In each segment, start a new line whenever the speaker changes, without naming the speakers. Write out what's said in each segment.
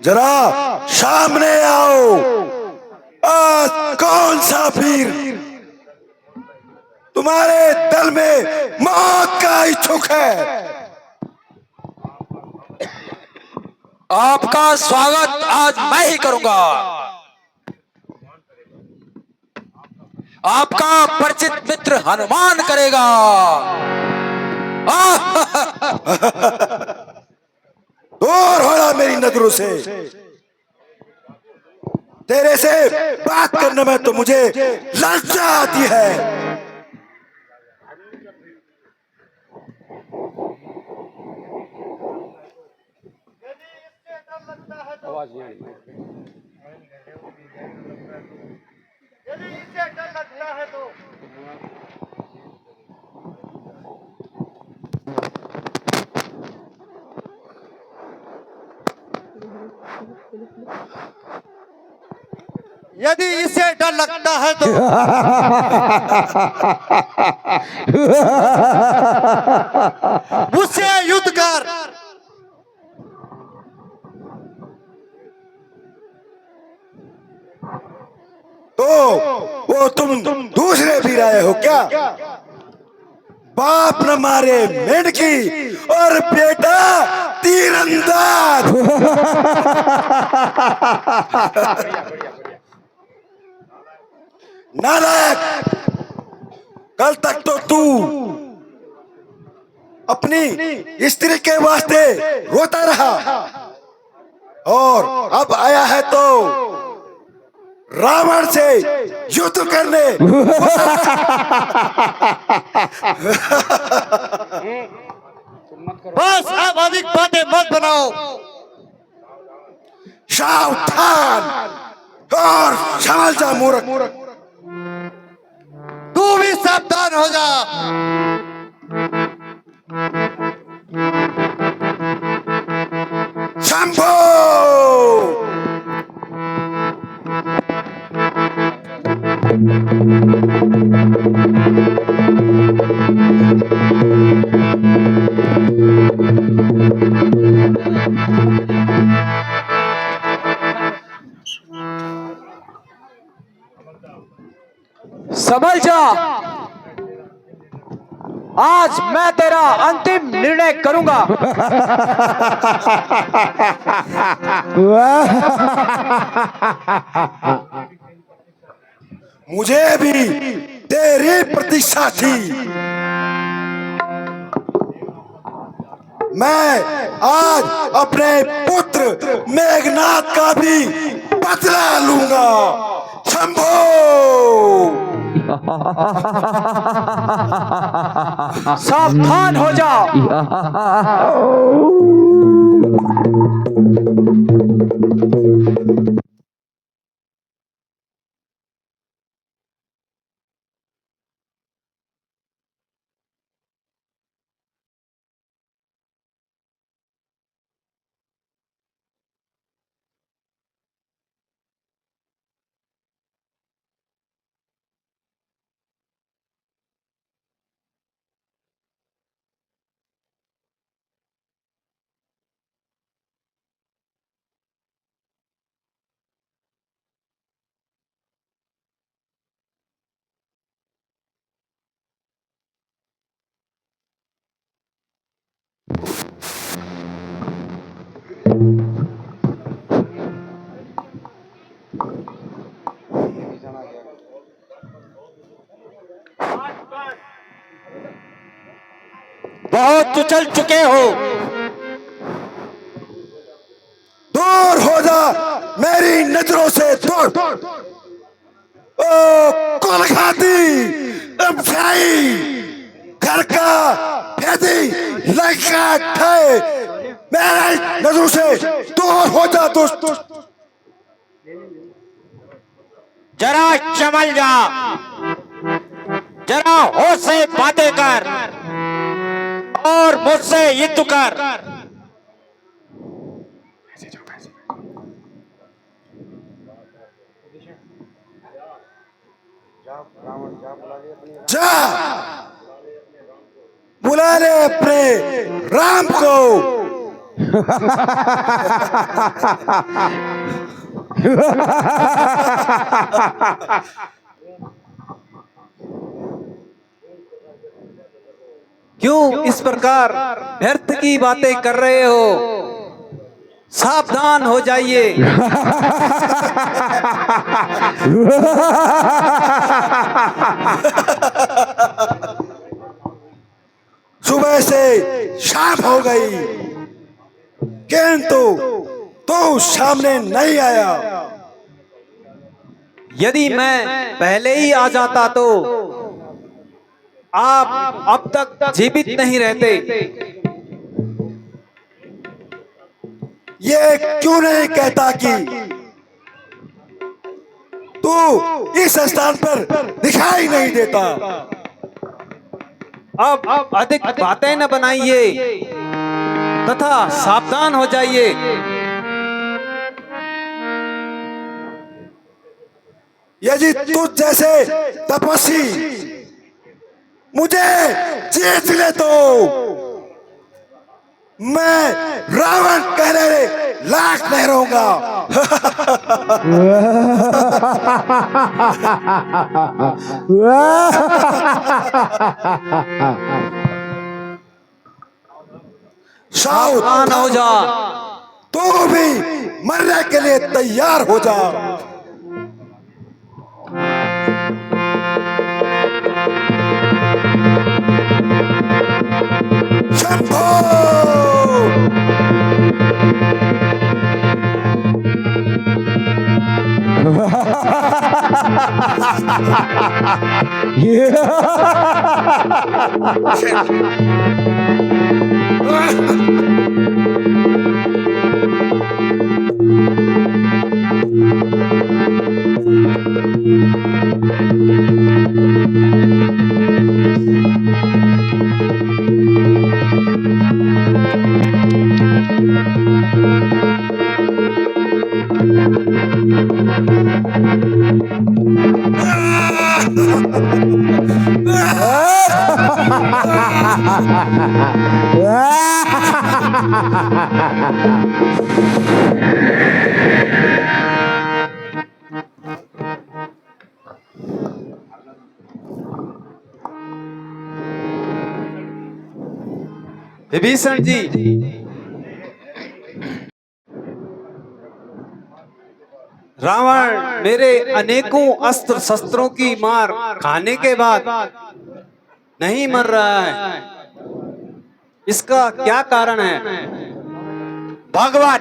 जरा सामने आओ। आज कौन सा वीर तुम्हारे दल में मौत का इच्छुक है?
आपका स्वागत आज मैं ही करूंगा। आपका परिचित मित्र हनुमान करेगा।
दूर होना मेरी नजरों से। तेरे से बात करने में तो मुझे लज्जा आती है।
आवाज नहीं आ रही। यदि इससे डर लगता है तो यदि इसे डर लगता है तो मुझसे युद्ध कर।
तो वो तुम दूसरे भी आए हो क्या? बाप न मारे मेंढकी और बेटा तीरंदाज। नालायक, कल तक तो तू अपनी स्त्री के वास्ते रोता रहा और अब आया है तो रावण से युद्ध करने।
बस अब अधिक बातें मत बनाओ।
सावधान और संभल जा मूर्ख।
तू भी सावधान हो जा।
शंभो
संभल जा। आज मैं तेरा अंतिम निर्णय करूंगा।
मुझे भी तेरी प्रतीक्षा थी। मैं आज अपने पुत्र मेघनाथ का भी बदला लूंगा। शंभो
सावधान हो जा।
बहुत चल चुके हो।
दूर हो जा मेरी नजरों से। दूर। ओ कुलघाती, अमशाई, घर का भेदी, लंका ठाए मेरे नजरों से दूर हो जा दोस्त।
जरा संभल जा, जरा होश से बातें कर और मुझसे युद्ध कर।
जा बुला ले अपने राम को।
क्यों इस प्रकार व्यर्थ की बातें कर रहे हो? सावधान हो जाइए।
सुबह से शाम हो गई किंतु तू सामने नहीं आया।
यदि मैं पहले ही आ जाता तो आप अब तक जीवित नहीं रहते।
ये क्यों नहीं कहता कि तू इस स्थान पर दिखाई नहीं देता।
अब अधिक बातें न बनाइए तथा सावधान हो जाइए।
यदि तुझ जैसे तपस्वी मुझे जीत ले तो मैं रावण कहने लायक नहीं रहूंगा।
सावधान हो जा।
तू भी मरने के लिए तैयार हो जा। शंभो
विभीषण जी, रावण मेरे अनेकों अस्त्र शस्त्रों की मार खाने के बाद नहीं मर रहा है। इसका क्या कारण है?
भगवान,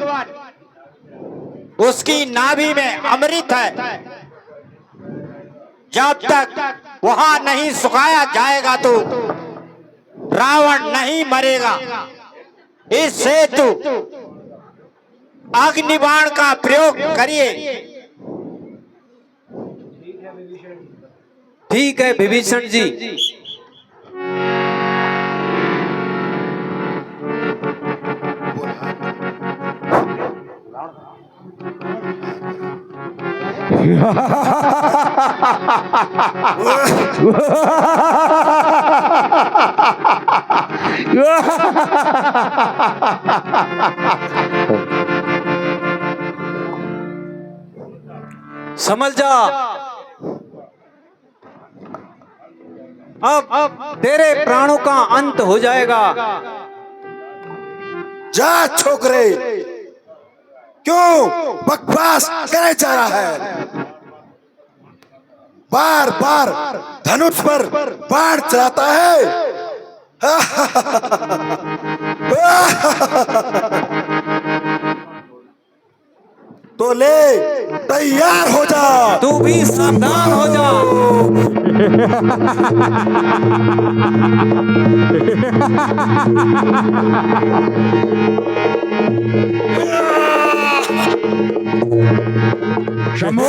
उसकी नाभि में अमृत है। जब तक वहां नहीं सुखाया जाएगा तो रावण नहीं मरेगा। इस हेतु अग्निबाण का प्रयोग करिए।
ठीक है विभीषण जी। समझ जा, अब तेरे प्राणों का अंत हो जाएगा।
जा छोकरे, क्यों बकवास करे जा रहा है? बार बार धनुष पर बाण चलाता है। तो ले तैयार हो जा।
तू भी सावधान हो जा।
शंभो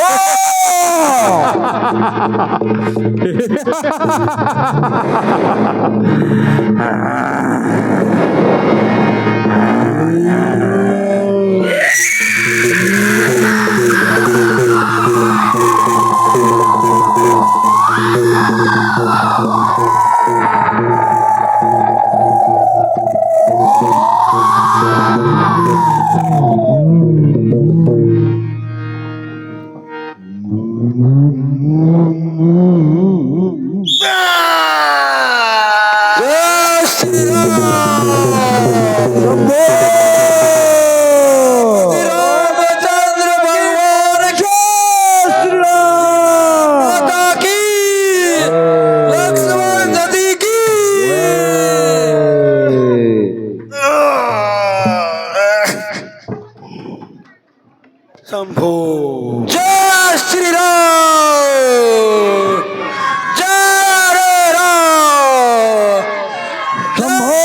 शंभो
जय श्री राम, जय रे राम,
शंभो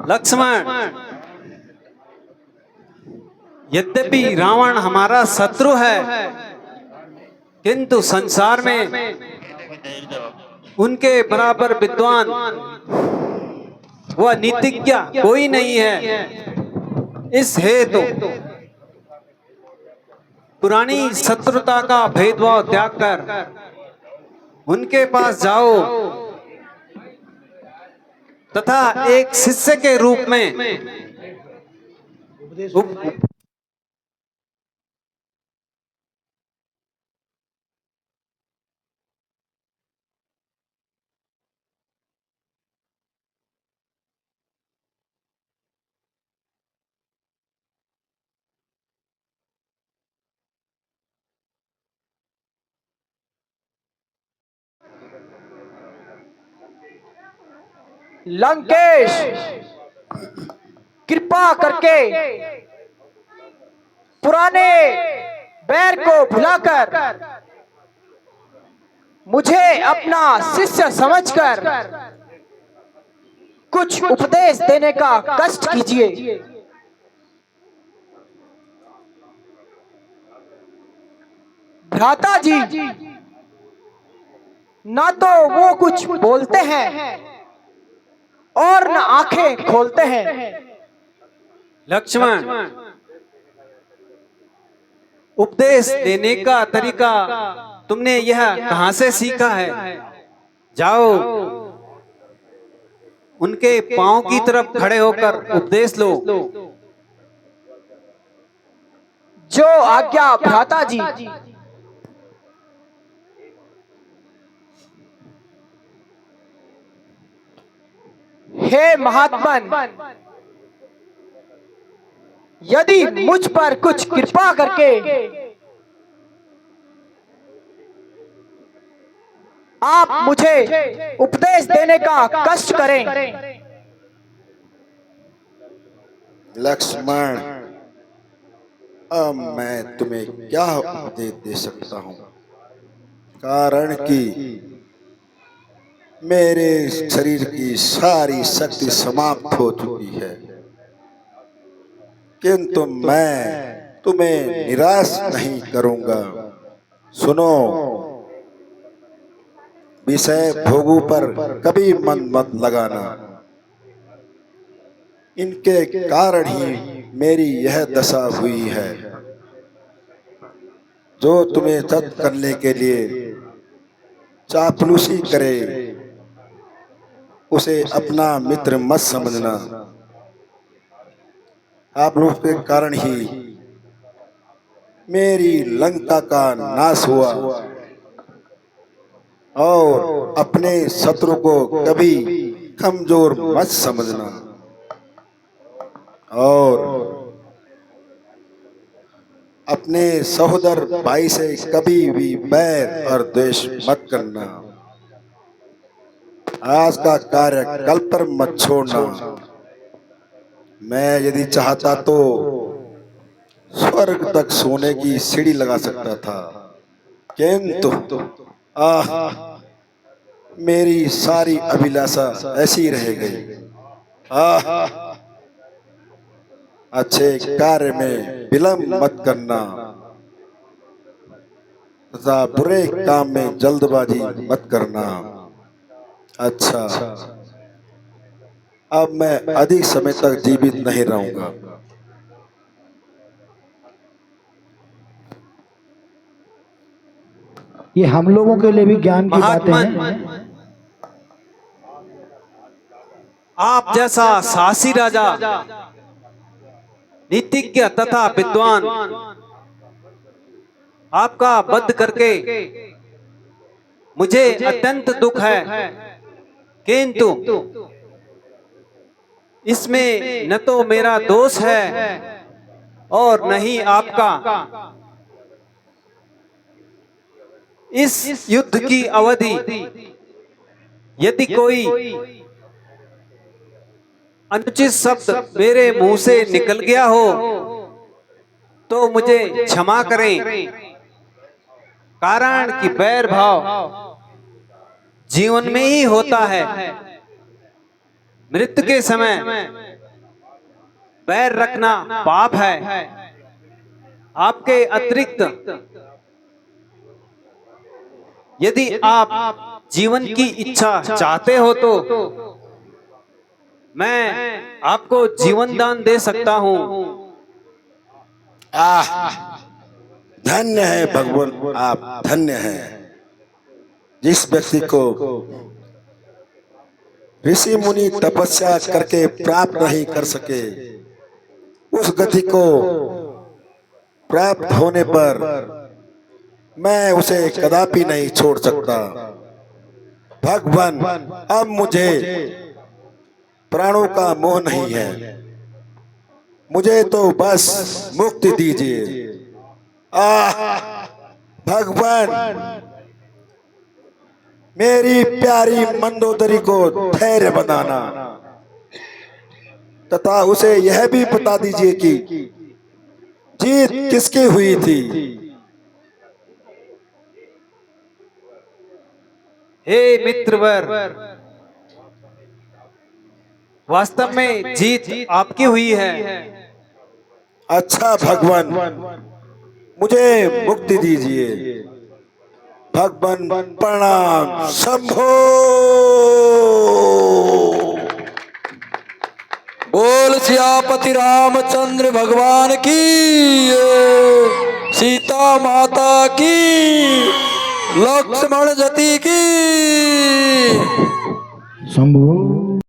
लक्ष्मण, यद्यपि रावण हमारा शत्रु है, किंतु संसार में उनके बराबर विद्वान वह नीतिज्ञ कोई नहीं है। इस हेतु पुरानी शत्रुता का भेदभाव त्याग कर उनके पास जाओ तथा एक शिष्य के रूप में
लंकेश, कृपा करके पुराने बैर को भुलाकर मुझे अपना शिष्य समझकर कुछ उपदेश देने का कष्ट कीजिए। भ्राता जी, ना तो वो कुछ बोलते हैं और न आंखें खोलते हैं।
लक्ष्मण, उपदेश देने का तरीका तुमने यह कहां से सीखा है? जाओ उनके पांव की तरफ खड़े होकर उपदेश लो।
जो आज्ञा भ्राता जी। हे महात्मन, यदि मुझ पर कुछ कृपा करके आप मुझे उपदेश देने का कष्ट करें।
लक्ष्मण, अब मैं तुम्हें क्या उपदेश दे सकता हूँ, कारण कि मेरे शरीर की सारी शक्ति समाप्त हो चुकी है। किंतु मैं तुम्हें निराश नहीं करूंगा। सुनो, विषय भोगों पर कभी मन मत लगाना। इनके कारण ही मेरी यह दशा हुई है। जो तुम्हें जब्त करने के लिए चापलूसी करे, उसे अपना मित्र मत समझना। आप लोग के कारण ही मेरी लंका का नाश हुआ। और अपने शत्रु को कभी कमजोर मत समझना और अपने सहोदर भाई से कभी भी बैर और द्वेष मत करना। आज का कार्य कल पर मत छोड़ना। मैं यदि चाहता तो स्वर्ग तक सोने की सीढ़ी लगा सकता था, किंतु आह, मेरी सारी अभिलाषा ऐसी रह गई। आह, अच्छे कार्य में विलंब मत करना तथा बुरे काम में जल्दबाजी मत करना। अच्छा, अब मैं अधिक समय तक जीवित नहीं रहूंगा।
ये हम लोगों के लिए भी ज्ञान की बातें हैं।
महात्मन, आप जैसा साहसी राजा, नीतिज्ञ तथा विद्वान, आपका वध करके मुझे अत्यंत दुख है, किंतु इसमें न तो मेरा दोष है और न ही आपका। इस युद्ध की अवधि यदि कोई अनुचित शब्द मेरे मुंह से निकल गया हो तो मुझे क्षमा करें, कारण कि बैर भाव जीवन में ही होता है। मृत्यु के समय बैर रखना पाप है। आपके अतिरिक्त यदि आप जीवन की इच्छा चाहते हो तो मैं आपको जीवन दान दे सकता हूं।
आह, धन्य है भगवान, आप धन्य हैं। जिस व्यक्ति को ऋषि मुनि तपस्या करके प्राप्त नहीं कर सके, उस गति को प्राप्त होने पर मैं उसे कदापि नहीं छोड़ सकता। भगवान, अब मुझे प्राणों का मोह नहीं है, मुझे तो बस मुक्ति दीजिए। आह, भगवान, मेरी प्यारी मंदोदरी को धैर्य बनाना तथा उसे यह भी बता दीजिए कि जीत किसकी हुई थी।
हे मित्रवर, वास्तव में जीत आपकी हुई है।
अच्छा भगवान, मुझे मुक्ति दीजिए। भगवान प्रणाम। शंभो।
बोल सियापति रामचंद्र भगवान की, सीता माता की, लक्ष्मण जति की।
शंभो।